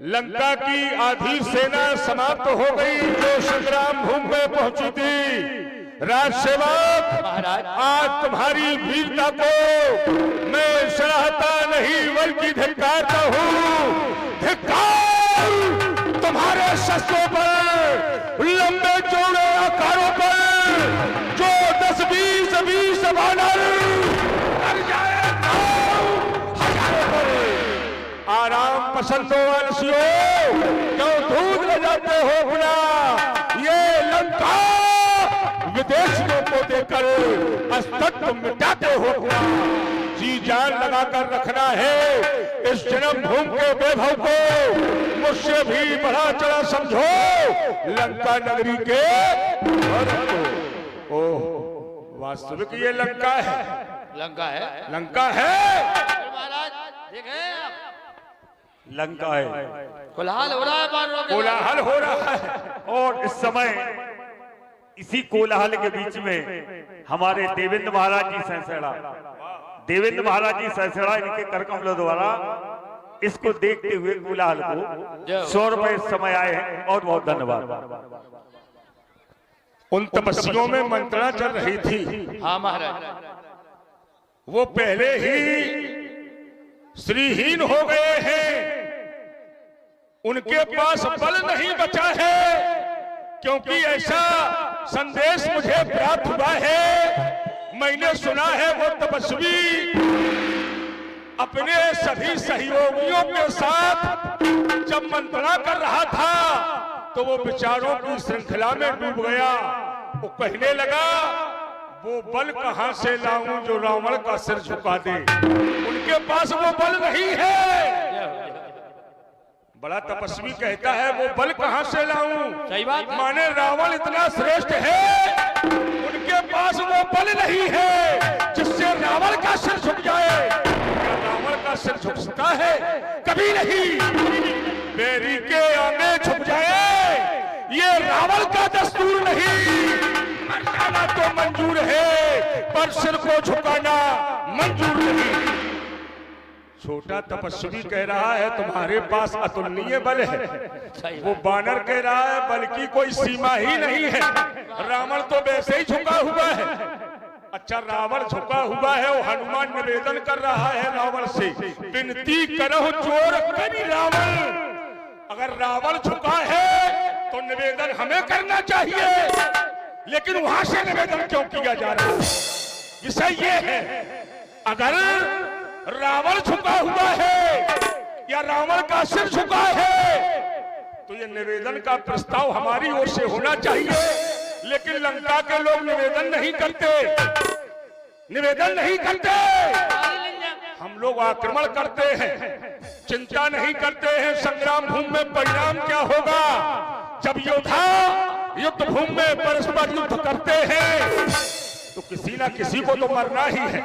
लंका की आधी सेना समाप्त हो गई जो संग्राम भूमि में पहुंची थी। राजसेवक, आज तुम्हारी वीरता को मैं सराहता नहीं बल्कि धिक्कारता हूँ। धिक्कार तुम्हारे शस्त्रों पर, लंबे चौड़े आकारों पर जो 10-20 बानर लग जाए हजारों पर। आराम पसंदों आलसियों, क्यों दूध ले जाते हो गुना? ये लंका विदेशियों को देकर अस्तित्व मिटाते हो गुना। जी जान लगाकर रखना है इस जन्म भूमि के वैभव को, मुझसे भी बड़ा चढ़ा समझो लंका नगरी के को। ओह, वास्तविक ये लंका है, लंका है, लंका है महाराज। देखें लंका है। कोलाहल हो रहा है, बानरों के कोलाहल हो रहा है। और इस समय इसी कोलाहल के बीच में हमारे देवेंद्र महाराज जी सहसड़ा, देवेंद्र महाराज जी सहसड़ा इनके करकमलों द्वारा इसको देखते हुए कोलाहल को 100 रुपए इस समय आए हैं। बहुत बहुत धन्यवाद। उन तपस्वियों में मंत्रणा चल रही थी। हाँ महाराज, वो पहले ही श्रीहीन हो गए हैं, उनके पास बल नहीं बचा है, क्योंकि ऐसा संदेश मुझे प्राप्त हुआ है। मैंने सुना है वो तपस्वी अपने सभी सहयोगियों के साथ जब मंत्रणा कर रहा था तो वो विचारों की श्रृंखला में डूब गया। वो कहने लगा, वो बल कहां से लाऊं जो रावण का सिर झुका दे? उनके पास वो बल नहीं है। बड़ा तपस्वी कहता है, वो बल कहां से लाऊं? सही बात। माने रावण इतना श्रेष्ठ है, उनके पास वो बल नहीं है जिससे रावण का सिर झुक जाए। क्या रावण का सिर झुक सकता है? कभी नहीं। बैरी के आगे झुक जाए ये रावण का दस्तूर नहीं। मर जाना तो मंजूर है, पर सिर को झुकाना मंजूर नहीं। छोटा तपस्वी कह रहा है तुम्हारे पास अतुलनीय बल है, वो बानर कह रहा है बल की कोई सीमा ही नहीं है। रावण तो वैसे ही झुका हुआ है। अच्छा, रावण झुका हुआ है, वो हनुमान निवेदन कर रहा है रावण से, विनती करो चोर करी रावण। अगर रावण झुका है तो निवेदन हमें करना चाहिए, लेकिन वहां से निवेदन क्यों किया जा रहा है? विषय ये है, अगर रावण झुका हुआ है या रावण का सिर झुका है तो ये निवेदन का प्रस्ताव हमारी ओर से होना चाहिए। लेकिन लंका के लोग निवेदन नहीं करते, निवेदन नहीं करते। हम लोग आक्रमण करते हैं, चिंता नहीं करते हैं संग्राम भूमि में परिणाम क्या होगा। जब योद्धा युद्ध भूमि में परस्पर युद्ध करते हैं तो किसी ना किसी को तो मरना ही है।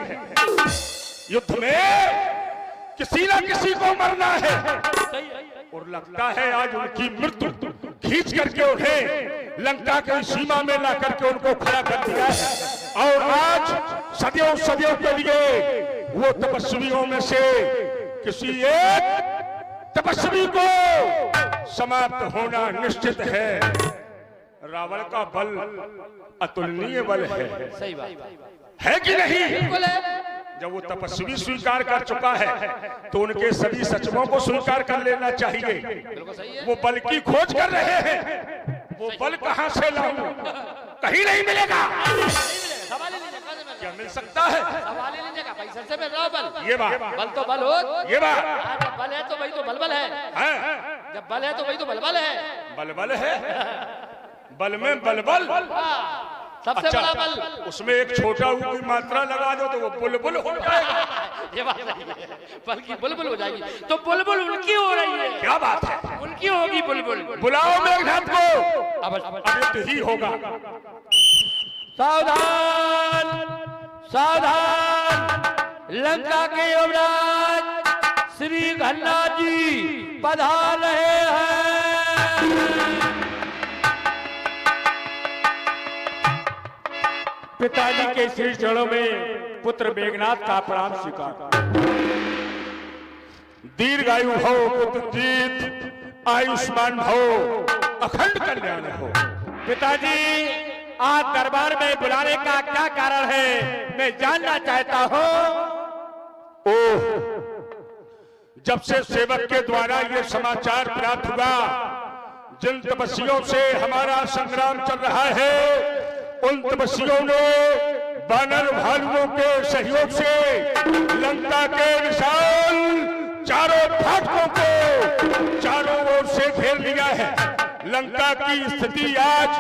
युद्ध में किसी ना किसी को मरना है, और लगता है आज उनकी मृत्यु खींच करके उन्हें लंका की सीमा में ला करके उनको खड़ा कर दिया है। और आज सदियों सदियों के लिए वो तपस्वियों में से किसी एक तपस्वी को समाप्त होना निश्चित है। रावण का बल अतुलनीय बल है, सही बात है कि नहीं? बिल्कुल है। जब वो तपस्वी स्वीकार कर चुका है तो उनके सभी सचमों को स्वीकार कर लेना चाहिए। वो बल की खोज कर रहे हैं, वो बल कहां से लाऊं? कहीं नहीं मिलेगा। क्या मिल सकता है? सवाल ही नहीं देगा, पैसा से मिल रहा बल। ये बात, बल तो बल हो, ये बात। जब बल है तो वही तो बलबल है। जब बल है तो वही तो बलबल है। बलबल है, बल में बलबल। सबसे अच्छा, बड़ा बल। उसमें एक छोटा ऊ की मात्रा लगा दो तो वो बुलबुल हो जाएगा। ये बात नहीं है, बल की बुलबुल हो जाएगी। तो बुलबुल उनकी हो रही है। क्या बात है? उनकी होगी बुलबुल। बुलाओ मेघनाथ को, अब अब ही होगा। सावधान सावधान, लंका के युवराज श्री घन्ना जी पधार रहे हैं। पिताजी के श्री चरणों में पुत्र मेघनाथ का प्रणाम स्वीकार। दीर्घायु हो पुत्र जीत, आयुष्मान भव, अखंड कल्याण हो। पिताजी, आज दरबार में बुलाने का क्या कारण है, मैं जानना चाहता हूँ। ओह, जब से सेवक के द्वारा ये समाचार प्राप्त हुआ, जिन तपस्वियों से हमारा संग्राम चल रहा है, उन तपस्वियों ने वानर भालुओं के सहयोग से लंका के विशाल चारों फाटकों को चारों ओर से घेर लिया है। लंका की स्थिति आज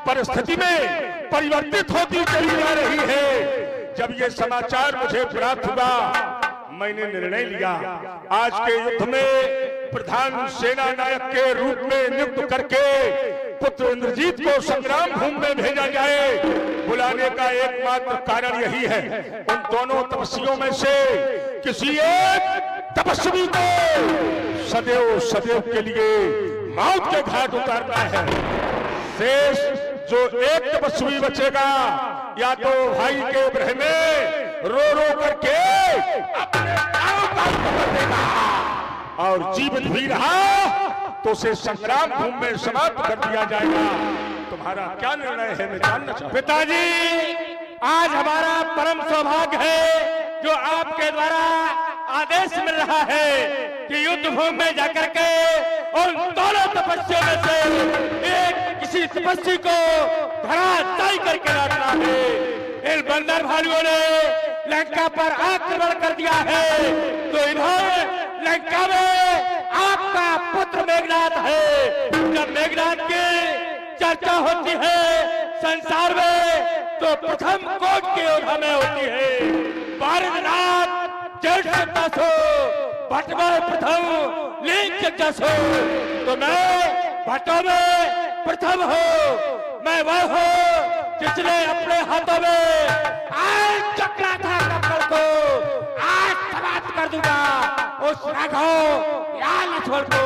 परिस्थिति में परिवर्तित होती चली जा रही है। जब ये समाचार मुझे प्राप्त हुआ, मैंने निर्णय लिया, आज के युद्ध में प्रधान सेना नायक के रूप में नियुक्त करके पुत्र इंद्रजीत को संग्राम भूमि में भेजा जाए। बुलाने का एकमात्र कारण यही है, उन दोनों तपस्वियों में से किसी एक तपस्वी को सदैव सदैव के लिए मौत के घाट उतारना है। शेष जो एक तपस्वी बचेगा, या तो भाई के ग्रह में रो रो करके अपने प्राणों का कर देगा, और जीवित भी रहा तो उसे संग्राम भूमि में समाप्त कर दिया जाएगा। तुम्हारा क्या निर्णय है, मैं जानना चाहता हूं। पिताजी, आज हमारा परम सौभाग्य है जो आपके द्वारा आदेश मिल रहा है कि युद्ध भूमि में जाकर के और दोनों तपस्वियों में से एक किसी तपस्वी को धराशायी करके लाना है। इन बंदर भालुओं ने लंका पर आक्रमण कर दिया है, तो इधर लंका में आपका पुत्र मेघनाद है। जब मेघनाद की चर्चा होती है संसार में, तो प्रथम कोट की ओर में होती है। भारतनाथ जसो भटवा प्रथम लिंग जसो, तो मैं भट्टों में प्रथम हो। मैं वह हूँ जिसने अपने हाथों में आज चक्रा था कपड़ को, आज समाप्त कर दूंगा उस राघव या लक्ष्मण को।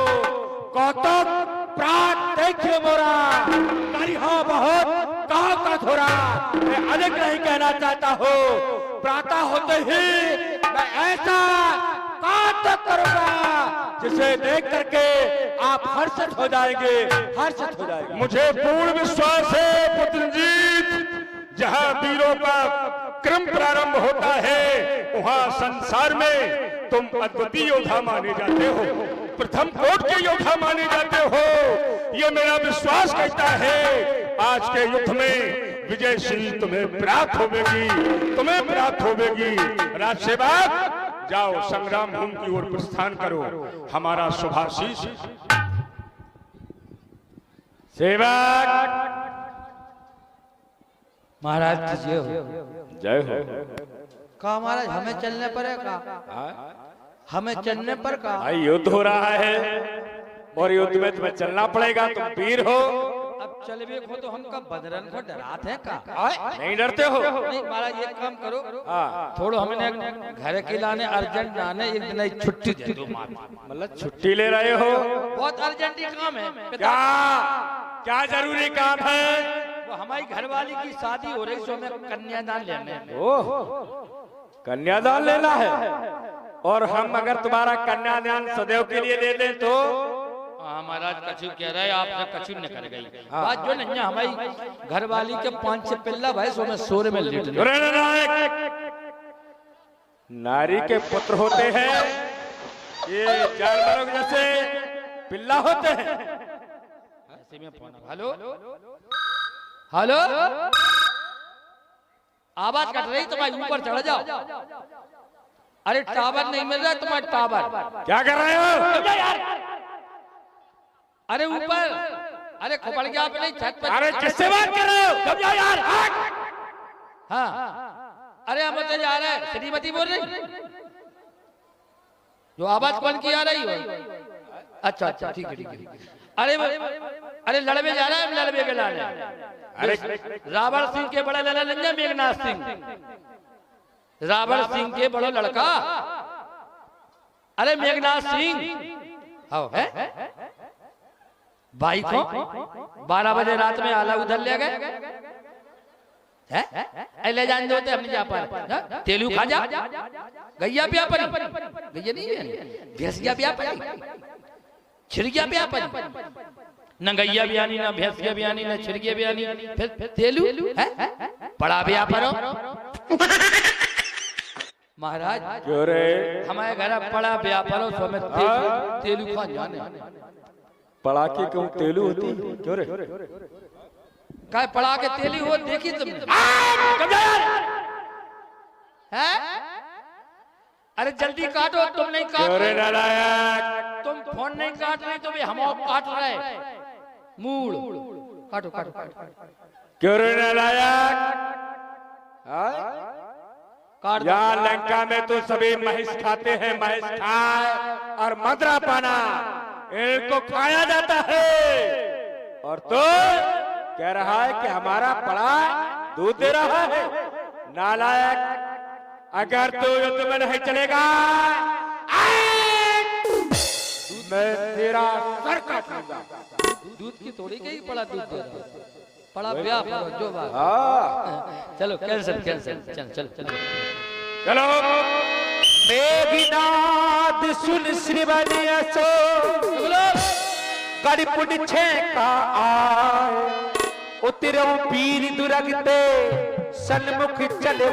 कौतुक प्राण देखिए मोरा, तारी हो बहुत कहा का थोड़ा। मैं अधिक नहीं कहना चाहता हूँ। प्रातः होते ही मैं ऐसा कौतुक करूंगा जिसे देख करके आप हर्षित हो जाएंगे, हर्षित हो जाएंगे। मुझे पूर्ण विश्वास है पुत्रजीत, जहां वीरों का क्रम प्रारंभ होता है, वहां संसार में तुम अद्वितीय योद्धा माने जाते हो, प्रथम कोट के योद्धा माने जाते हो। ये मेरा विश्वास कहता है। आज के युद्ध में विजयश्री तुम्हें प्राप्त होगी, तुम्हें प्राप्त होगी। राजसेवक, जाओ संग्राम भूमि की ओर प्रस्थान करो। हमारा शुभाशीष सेवक महाराज जय हो। जय हो। कहा महाराज, हमें चलने पर है का? हमें चलने पर का? भाई युद्ध हो रहा है और युद्ध में तुम्हें चलना पड़ेगा, तुम वीर हो। अब चलवे को तो हमका बदरन को डराते हैं का? नहीं डरते हो? नहीं महाराज, एक काम करो, थोड़ा हमने घर के लाने अर्जेंट आने एक दिन छुट्टी दे दो। मतलब छुट्टी ले रहे हो? बहुत अर्जेंट काम है। क्या क्या जरूरी काम है? वो हमारी घरवाली की शादी हो रही, सो हमें कन्यादान लेने। ओह, कन्यादान लेना है। और हम अगर तुम्हारा कन्यादान सदैव के लिए दे दें तो? महाराज कछु कह रहे हैं, आपने कछु न कर गई बात जो नहीं। हमारी घरवाली के 5-6 पिल्ला भाई, सो में सोरे में लेट नारी के पुत्र होते हैं, ये जानवरों के जैसे पिल्ला होते हैं। ऐसे में फोन, हेलो हेलो, आवाज कट रही, तुम्हारे ऊपर चढ़ जाओ। अरे टावर नहीं मिल रहा तुम्हारा टावर। क्या कर रहे हो? अरे ऊपर, अरे खोपड़ गया आपने छत पर। अरे किससे बात कर रहे हो? जब जाओ यार। हाँ, अरे हम तो जा रहे हैं, श्रीमती बोल रही। जो आवाज कौन की आ रही हो? अच्छा अच्छा, ठीक है ठीक है। अरे अरे लड़वे जा रहे हैं, लड़वे के लाने। अरे रावण सिंह के बड़ा लड़ा लंजा मेघनाथ सिंह, रावण सिंह के बड़ा लड़का। अरे मेघनाथ सिंह आओ है भाई को 12 बजे रात में आला उधर ले गए हैं। ले जान दो हम जा पर तेलू खा जा, गैया पिया परी, गैया नहीं है, भैंसिया पिया परी। छिड़गिया व्यापारी, न गैया बयानी, न भैंसिया बयानी, न छिड़गिया बयानी, फिर तेलू है बड़ा व्यापार महाराज। क्यों रे? हमारे घर बड़ा व्यापार हो, सो में तेलू खा जाने पड़ा के क्यों तेलू होती? क्यों रे? काय पड़ा के तेली हो देखी तुमने? हैं? अरे जल्दी काटो, तुम नहीं काट क्यों रे रहे, नालायक? तुम फोन नहीं काट रहे तो भी हम काट रहे मूड। काटो काटो काटो क्यों रे नालायक? हाँ? काट दो। यहाँ लंका में तो सभी महिष खाते हैं, महिष खाए और मदरा पाना इनको खाया जाता है, और तो कह रहा है कि हमारा पड़ा दूध दे रहा है। नालायक, अगर तू युद्ध में नहीं चलेगा मैं तेरा सर काटूंगा। दूध की थोड़ी गई, बड़ा दूध दे रहा है। बड़ा व्यापार जो बात। हाँ चलो कैंसिल कैंसिल, चल चल चलो चलो। मेघनाद सुन श्रीवनियसो गड़पुड़ छे का आए, उतरो पीर दुरगते सन्मुख चले।